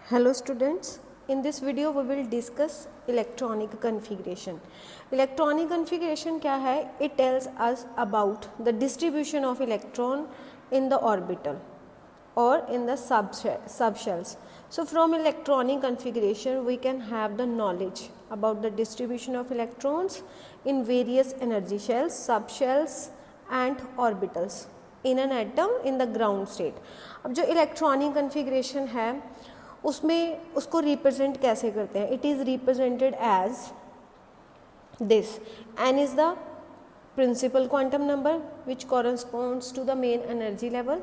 Hello students, in this video we will discuss electronic configuration. Electronic configuration क्या है? It tells us about the distribution of electron in the orbital or in the subshells. So from electronic configuration we can have the knowledge about the distribution of electrons in various energy shells, subshells and orbitals in an atom in the ground state. अब जो electronic configuration है उसमें उसको represent कैसे करते हैं? It is represented as this. N is the principal quantum number which corresponds to the main energy level.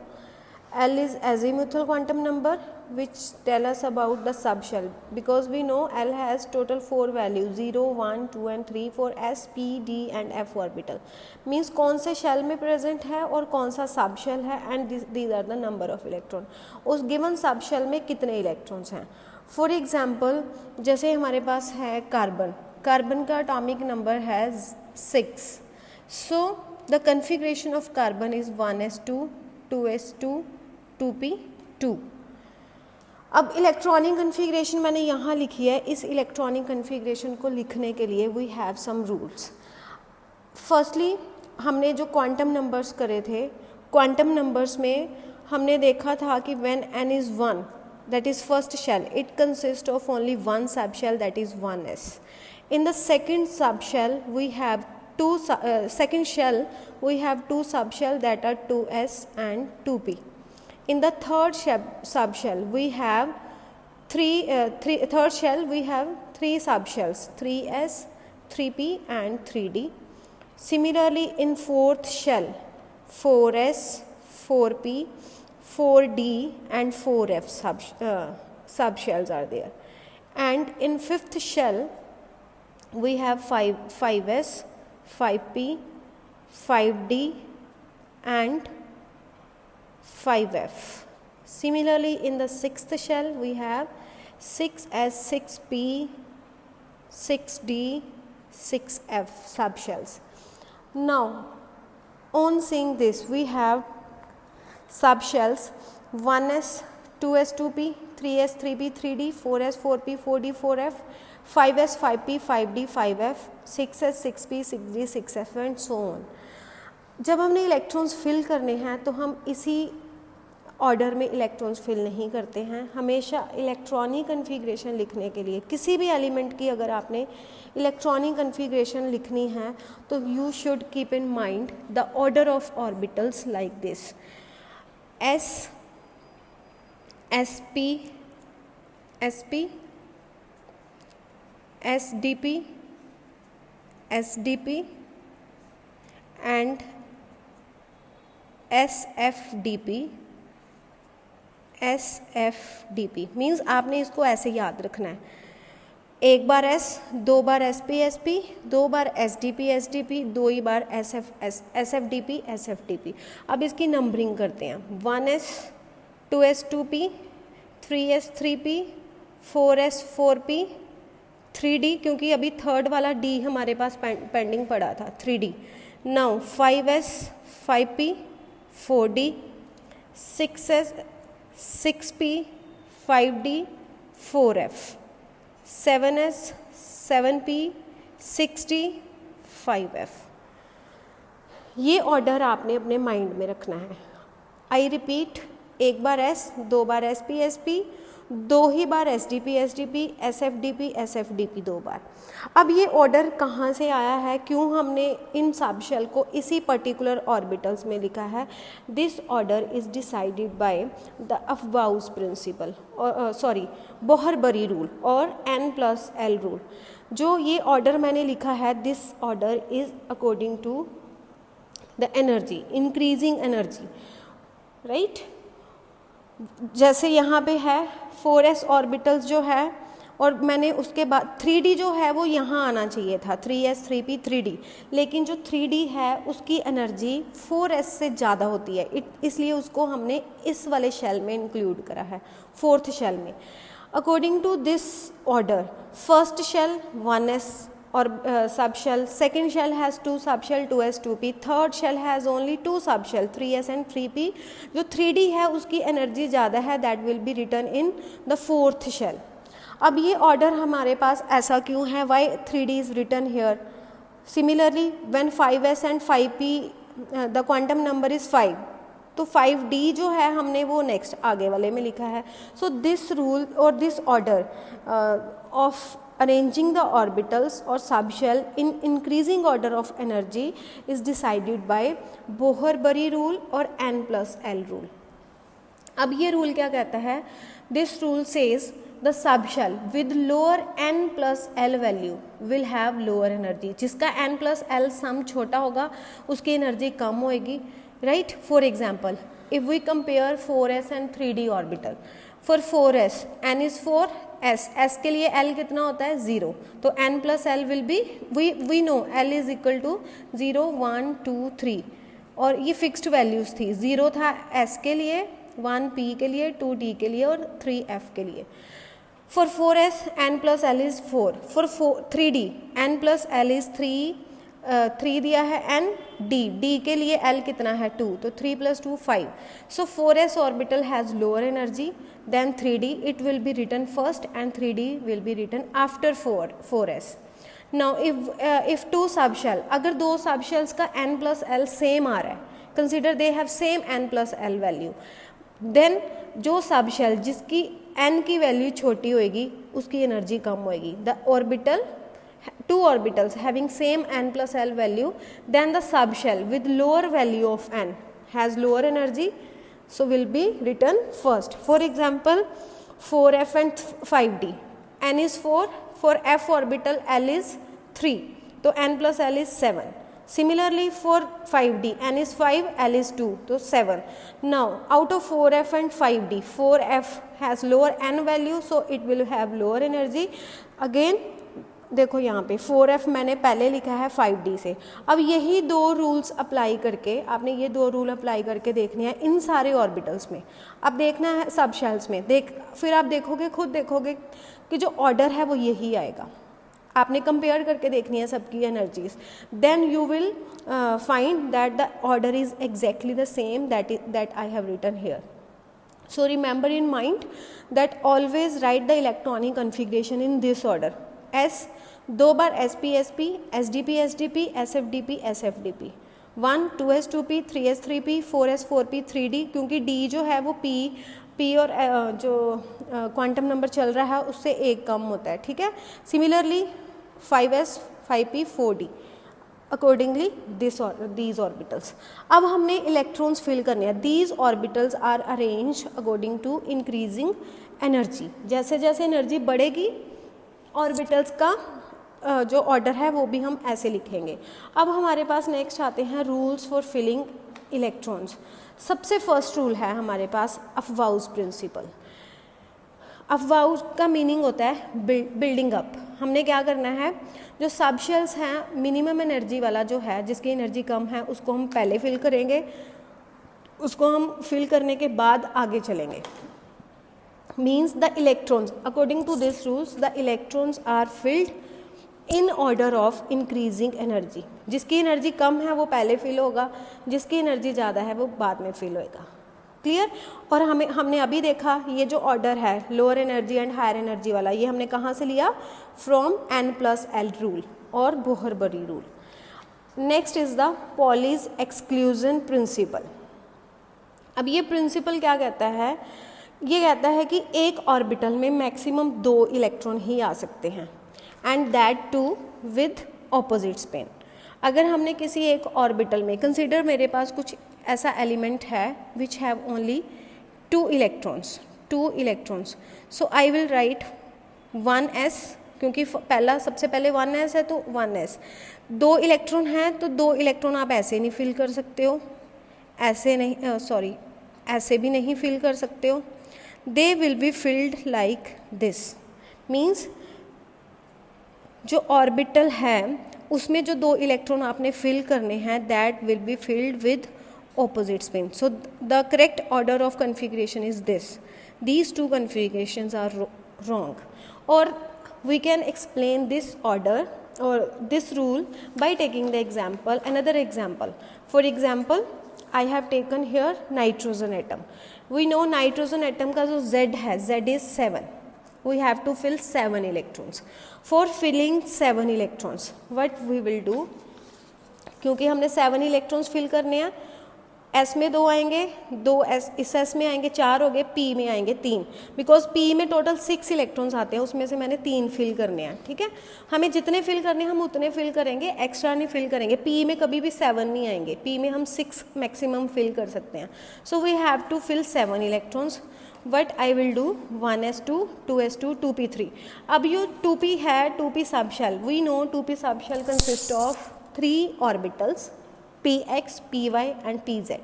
L is azimuthal quantum number which tell us about the subshell, because we know L has total 4 values 0, 1, 2 and 3 for S, P, D and F orbital. Means कौन से shell में present है और कौन सा subshell है and these are the number of electron. उस given subshell में कितने electrons हैं. For example जैसे हमारे पास है कार्बन. कार्बन का atomic number है 6. So the configuration of carbon is 1s2, 2s2, 2p2. अब इलेक्ट्रॉनिक कन्फिग्रेशन मैंने यहाँ लिखी है. इस इलेक्ट्रॉनिक कन्फिग्रेशन को लिखने के लिए we have some rules. Firstly हमने जो क्वांटम नंबर्स करे थे, क्वांटम नंबर्स में हमने देखा था कि when n is 1 that is first shell, it consists of only one subshell, that is 1s. In the second subshell we have second shell we have two subshell that are 2s and 2p. In the third subshell we have third shell we have three subshells, 3s, 3p and 3d. Similarly in fourth shell 4s, 4p, 4d and 4f subshells are there. And in fifth shell we have 5s, 5p, 5d and 5f. Similarly in the sixth shell we have 6s, 6p, 6d, 6f subshells. Now on seeing this we have subshells 1s, 2s, 2p, 3s, 3p, 3d, 4s, 4p, 4d, 4f, 5s, 5p, 5d, 5f, 6s, 6p, 6d, 6f and so on. जब हमने electrons fill करने हैं तो हम इसी order में electrons fill नहीं करते हैं. हमेशा इलेक्ट्रॉनिक कन्फिग्रेशन लिखने के लिए किसी भी एलिमेंट की अगर आपने इलेक्ट्रॉनिक कन्फिग्रेशन लिखनी है तो you should keep in mind the order of orbitals like this: s, sp, sp, sdp, sdp and sfdp. sfdp means आपने इसको ऐसे याद रखना है. एक बार s, दो बार sp, sp, दो बार sdp, sdp, दो ही बार sfdp, sfdp. अब इसकी नंबरिंग करते हैं. 1s, 2s, 2p, 3s, 3p, 4s, 4p, 3d क्योंकि अभी थर्ड वाला d हमारे पास पेंडिंग पड़ा था, 3d. Now 5s, 5p, 4d, 6s, 6p, 5d, 4f, 7s, 7p, 6d, 5f. ये ऑर्डर आपने अपने माइंड में रखना है. आई रिपीट, एक बार s, दो बार sp, sp, दो ही बार sdp, sdp, sfdp, sfdp दो बार. अब ये ऑर्डर कहाँ से आया है, क्यों हमने इन सबशेल को इसी पर्टिकुलर ऑर्बिटल्स में लिखा है? This order is decided by the Aufbau's principle और बोहर-बरी रूल और n+l रूल. जो ये ऑर्डर मैंने लिखा है, this order is according to the energy, increasing energy, right. जैसे यहाँ पे है 4s ऑर्बिटल्स जो है, और मैंने उसके बाद 3d जो है वो यहाँ आना चाहिए था, 3s, 3p, 3d, लेकिन जो 3d है उसकी एनर्जी 4s से ज़्यादा होती है, इसलिए उसको हमने इस वाले शेल में इंक्लूड करा है, फोर्थ शेल में. According to this order first shell 1s, or subshell. Second shell has 2 subshell 2s 2p. Third shell has only 2 subshell 3s and 3p. जो 3d है उसकी एनर्जी ज़्यादा है, that will be written in the fourth shell. अब ये order हमारे पास ऐसा क्यों है? why 3d is written here? Similarly when 5s and 5p the quantum number is 5, तो 5d जो है हमने वो नेक्स्ट आगे वाले में लिखा है. सो दिस रूल और this order of arranging the orbitals or subshell in increasing order of energy is decided by Bohr-Bury rule और n plus l rule. अब ये रूल क्या कहता है? This rule says the subshell with lower n plus l value will have lower energy. जिसका n plus l सम छोटा होगा उसकी एनर्जी कम होएगी, right? For example, if we compare 4s and 3d orbital, for 4s n is 4, s के लिए l कितना होता है? 0. तो n plus l will be, we know l is equal to 0 1 2 3 और ये फिक्स्ड वैल्यूज थी. 0 था s के लिए, 1 p के लिए, 2 d के लिए और 3 f के लिए. For 4s n plus l is 4. For 3d n plus l is 3 दिया है n, d के लिए l कितना है? 2. तो 3 plus 2 5. So 4s orbital has lower energy than 3d. It will be written first and 3d will be written after 4s. Now if two subshell, अगर दो subshells का n plus l same आ रहा है, consider they have same n plus l value, then जो subshell जिसकी n की value छोटी होएगी उसकी एनर्जी कम होएगी. The orbital, two orbitals having same n plus l value, then the subshell with lower value of n has lower energy, so will be written first. For example 4f and 5d, n is 4, for f orbital l is 3, तो n plus l is 7. Similarly for 5d n is 5, l is 2, तो 7. Now out of 4f and 5d, 4f has lower n value, so it will have lower energy. Again देखो यहाँ पे 4f मैंने पहले लिखा है 5d से. अब यही दो रूल्स अप्लाई करके आपने ये दो रूल अप्लाई करके देखने हैं इन सारे ऑर्बिटल्स में. अब देखना है सब शेल्स में, फिर आप देखोगे, खुद देखोगे कि जो ऑर्डर है वो यही आएगा. आपने कंपेयर करके देखनी है सबकी energies. Then you will find that the order is exactly the same that I have written here. So remember in mind that always write the electronic configuration in this order. S 2 bar SP SP, SDP SDP, SFDP SFDP, 1 2s 2p, 3s 3p, 4s 4p, 3d, क्योंकि d जो है वो p और जो quantum number चल रहा है उससे एक कम होता है. ठीक है. Similarly 5s 5p 4d, accordingly these orbitals. अब हमने इलेक्ट्रॉन्स फिल करने हैं. These orbitals are arranged according to increasing energy. जैसे जैसे एनर्जी बढ़ेगी ऑर्बिटल्स का जो ऑर्डर है वो भी हम ऐसे लिखेंगे. अब हमारे पास नेक्स्ट आते हैं रूल्स फॉर फिलिंग इलेक्ट्रॉन्स. सबसे फर्स्ट रूल है हमारे पास अफवाउज प्रिंसिपल. अफवाउज का मीनिंग होता है बिल्डिंग अप. हमने क्या करना है, जो सबशेल्स हैं मिनिमम एनर्जी वाला जो है जिसकी एनर्जी कम है उसको हम पहले फिल करेंगे, उसको हम फिल करने के बाद आगे चलेंगे. means the electrons, according to this rules, the electrons are filled in order of increasing energy. जिसकी एनर्जी कम है वो पहले फिल होगा, जिसकी एनर्जी ज़्यादा है वो बाद में फिल होएगा. क्लियर. और हमने अभी देखा ये जो ऑर्डर है lower energy and higher energy वाला, ये हमने कहाँ से लिया? From n plus l rule और Bohr Bury rule. Next is the Pauli's exclusion principle. अब ये प्रिंसिपल क्या कहता है? ये कहता है कि एक ऑर्बिटल में मैक्सिमम 2 इलेक्ट्रॉन ही आ सकते हैं, and that too with opposite spin. अगर हमने किसी एक ऑर्बिटल में, कंसिडर मेरे पास कुछ ऐसा एलिमेंट है which have only 2 electrons, so I will write 1s, क्योंकि पहला सबसे पहले 1s है तो 1s. 2 इलेक्ट्रॉन हैं तो 2 इलेक्ट्रॉन आप ऐसे नहीं फिल कर सकते हो, ऐसे नहीं, ऐसे भी नहीं फिल कर सकते हो. they will be filled like this. means जो ऑर्बिटल है उसमें जो 2 इलेक्ट्रॉन आपने फिल करने हैं that will be filled with opposite spin. so the correct order of configuration is this. these 2 configurations are wrong. और we can explain this order or this rule by taking the example, another example. For example, I have taken here nitrogen atom. We know nitrogen atom का जो Z है, Z is 7. We have to fill 7 electrons. For filling 7 electrons, what we will do, क्योंकि हमने 7 electrons fill करने हैं, S में 2 आएंगे, 2 S इस एस में आएंगे, 4 हो गए, पी में आएंगे 3, बिकॉज पी में टोटल 6 इलेक्ट्रॉन्स आते हैं, उसमें से मैंने 3 फिल करने हैं. ठीक है, हमें जितने फिल करने हैं हम उतने फिल करेंगे, एक्स्ट्रा नहीं फिल करेंगे. पी में कभी भी 7 नहीं आएंगे, पी में हम 6 मैक्सिमम फिल कर सकते हैं. So we have to fill 7 electrons. What I will do, 1s2, 2s2, 2p3. अब ये 2p है, 2p subshell. We know 2p subshell consist of 3 orbitals, px, py and pz.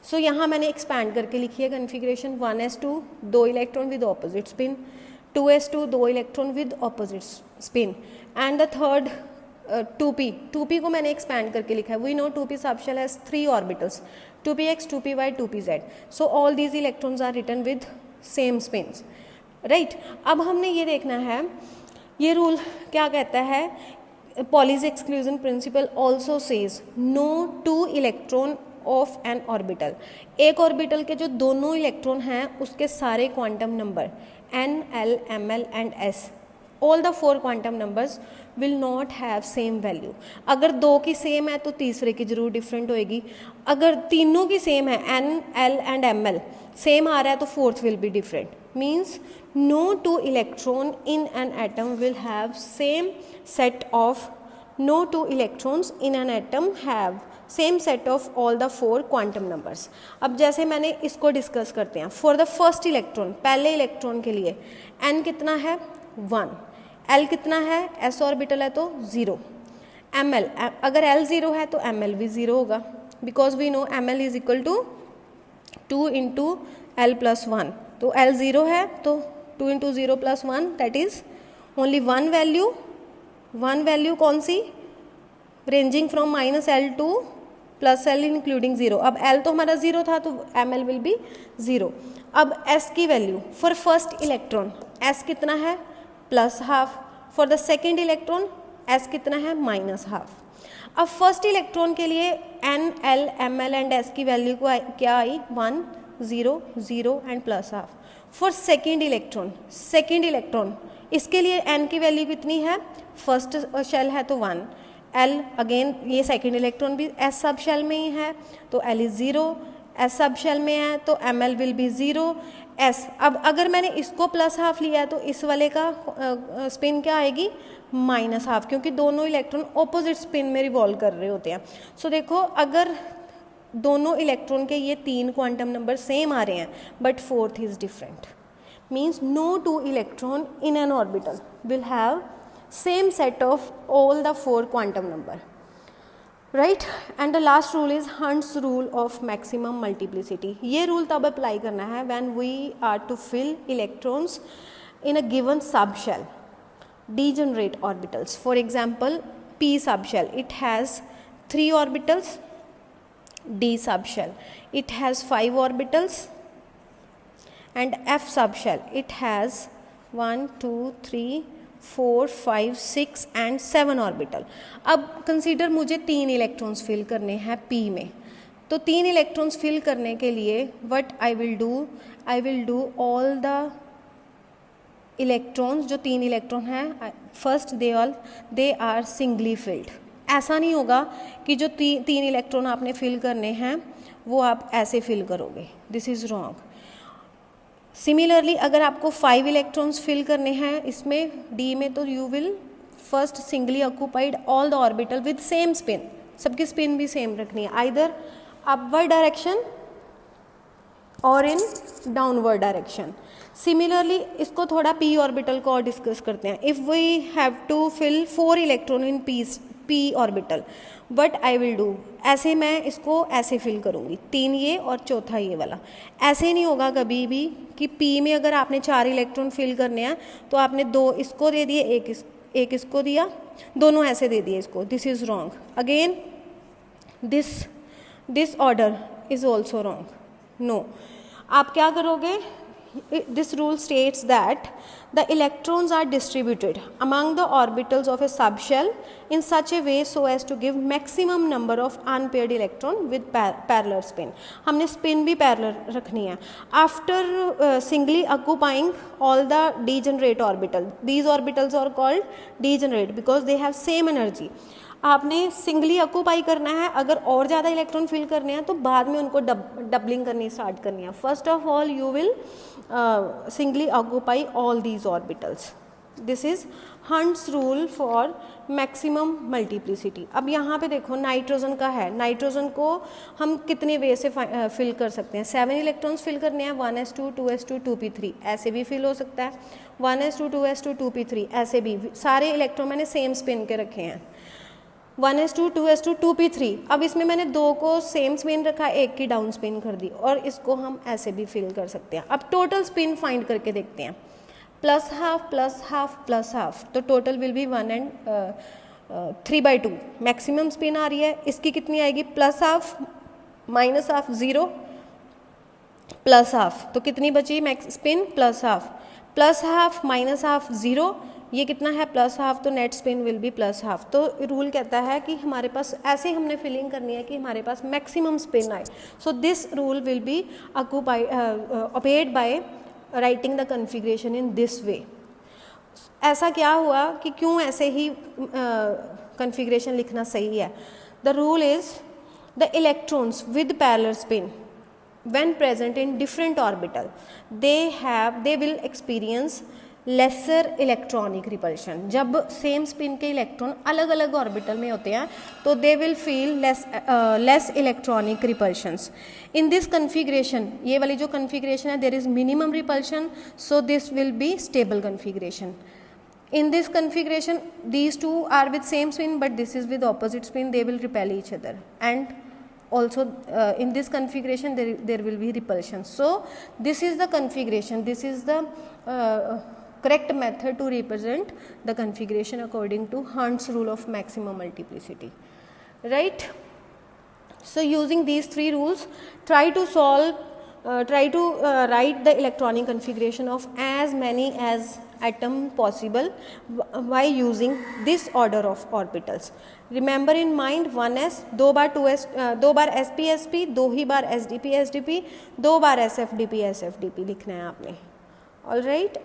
So यहाँ मैंने expand करके लिखी है configuration. 1s2 2 electron with opposite spin, 2s2 2 electron with opposite spin, and the third 2p को मैंने expand करके लिखा है. We know 2p subshell has 3 orbitals, 2px, 2py, 2pz. So all these electrons are written with same spins, right? अब हमने ये देखना है, ये रूल क्या कहता है, Pauli's exclusion principle also says no 2 electron of an orbital. एक ऑर्बिटल के जो दोनों इलेक्ट्रॉन हैं उसके सारे quantum number n, l, ml and s, all the 4 quantum numbers will not have same value. अगर 2 की सेम है तो तीसरे की जरूर डिफरेंट होएगी. अगर तीनों की सेम है, n, l and ml same आ रहा है तो fourth will be different. Means no 2 electron in an atom will have same set of, no 2 electrons in an atom have same set of all the 4 quantum numbers. अब जैसे मैंने इसको discuss करते हैं. फॉर द फर्स्ट इलेक्ट्रॉन, पहले electron के लिए n कितना है, 1, l कितना है, s ऑर्बिटल है तो 0, ml अगर l 0 है तो ml भी 0 होगा, because we know ml is equal to 2 into L plus 1. तो l 0 है तो 2 into 0 plus 1 that is only one value कौन सी, ranging from minus L to plus L including 0. अब l तो हमारा 0 था तो ml विल बी 0. अब s की value for first electron s कितना है, plus half. For the second electron s कितना है, माइनस हाफ. अब फर्स्ट इलेक्ट्रॉन के लिए n, l, ml and s की वैल्यू को क्या आई, 1, 0, 0 and plus half. For second electron इसके लिए n की वैल्यू कितनी है, फर्स्ट शेल है तो 1, l अगेन ये सेकेंड इलेक्ट्रॉन भी s सब शेल में ही है तो l is 0, s subshell में है तो ml विल बी 0, s. अब अगर मैंने इसको प्लस हाफ लिया है तो इस वाले का स्पिन क्या आएगी, माइनस हाफ, क्योंकि दोनों इलेक्ट्रॉन ऑपोजिट स्पिन में रिवॉल्व कर रहे होते हैं. सो देखो अगर दोनों इलेक्ट्रॉन के ये 3 क्वांटम नंबर सेम आ रहे हैं but fourth is different, means no 2 electron in an orbital will have same set of all the 4 quantum number, right? And the last rule is Hund's rule of maximum multiplicity. ये rule तब apply करना है when we are to fill electrons in a given subshell, degenerate orbitals. For example, p subshell, it has 3 orbitals, d subshell it has 5 orbitals, and f subshell it has 1, 2, 3, 4, 5, 6 and 7 orbital. अब consider मुझे 3 electrons fill करने हैं p में, तो 3 electrons fill करने के लिए what I will do all the electrons, जो 3 इलेक्ट्रॉन हैं first they are singly filled. ऐसा नहीं होगा कि जो 3 इलेक्ट्रॉन आपने फिल करने हैं वो आप ऐसे फिल करोगे, दिस इज़ रॉन्ग. सिमिलरली अगर आपको 5 इलेक्ट्रॉन्स फिल करने हैं इसमें डी में, तो you will first singly occupied all the orbital with same spin, सबकी स्पिन भी सेम रखनी है, आइदर अपवर्ड डायरेक्शन और इन डाउनवर्ड डायरेक्शन. सिमिलरली इसको थोड़ा p ऑर्बिटल को और डिस्कस करते हैं. If we have to fill 4 electron in p orbital, but I will do, ऐसे मैं इसको ऐसे फिल करूँगी, 3 ये और चौथा ये वाला. ऐसे नहीं होगा कभी भी कि p में अगर आपने 4 इलेक्ट्रॉन फिल करने हैं तो आपने 2 इसको दे दिए, एक इसको दिया, दोनों ऐसे दे दिए इसको, this is wrong. Again this order is also wrong. No, आप क्या करोगे, this rule states that the electrons are distributed among the orbitals of a subshell in such a way so as to give maximum number of unpaired electron with parallel spin. हमने spin भी parallel रखनी है. After singly occupying all the degenerate orbital, these orbitals are called degenerate because they have same energy. आपने singly occupy करना है, अगर और ज़्यादा इलेक्ट्रॉन फिल करने हैं तो बाद में उनको डबलिंग करनी स्टार्ट करनी है. First of all you will singly occupy all these orbitals. This is hunts rule for maximum multiplicity. अब यहाँ पे देखो नाइट्रोजन का है, नाइट्रोजन को हम कितने वे से फिल कर सकते हैं. 7 इलेक्ट्रॉन्स फिल करने हैं, 1s2 2s2 2p3, ऐसे भी फिल हो सकता है. 1s2 2s2 2p3 ऐसे भी, सारे इलेक्ट्रॉन मैंने सेम स्पिन के रखे हैं. 1s2 2s2 2p3. अब इसमें मैंने 2 को सेम स्पिन रखा, एक की डाउन स्पिन कर दी, और इसको हम ऐसे भी फिल कर सकते हैं. अब टोटल स्पिन फाइंड करके देखते हैं. Plus half plus half plus half, तो total will be 1 and 3/2. Maximum spin आ रही है, इसकी कितनी आएगी, plus half minus half 0 plus half, तो कितनी बची spin, plus half. Plus half minus half 0, ये कितना है, प्लस हाफ, तो net spin will be plus half. तो रूल कहता है कि हमारे पास ऐसे ही हमने फिलिंग करनी है कि हमारे पास मैक्सिमम स्पिन आए. So this rule will be obeyed by writing the configuration in this way. ऐसा क्या हुआ कि क्यों ऐसे ही कन्फिग्रेशन लिखना सही है. The rule is the electrons with parallel spin when present in different orbital they will experience lesser electronic repulsion. जब सेम स्पिन के इलेक्ट्रॉन अलग अलग ऑर्बिटल में होते हैं तो they will feel less electronic repulsions. In this configuration, ये वाली जो कन्फिग्रेशन है, there is minimum repulsion, so this will be stable configuration. In this configuration, these two are with same spin, but this is with opposite spin. They will repel each other, and also in this configuration there will be repulsion. So this is the configuration. This is the correct method to represent the configuration according to Hund's rule of maximum multiplicity, right? So using these 3 rules, try to write the electronic configuration of as many as atom possible by using this order of orbitals. Remember in mind 1s 2 bar 2s 2 bar sp 2 he bar sdp 2 bar sfdp लिखना है आपने. All right.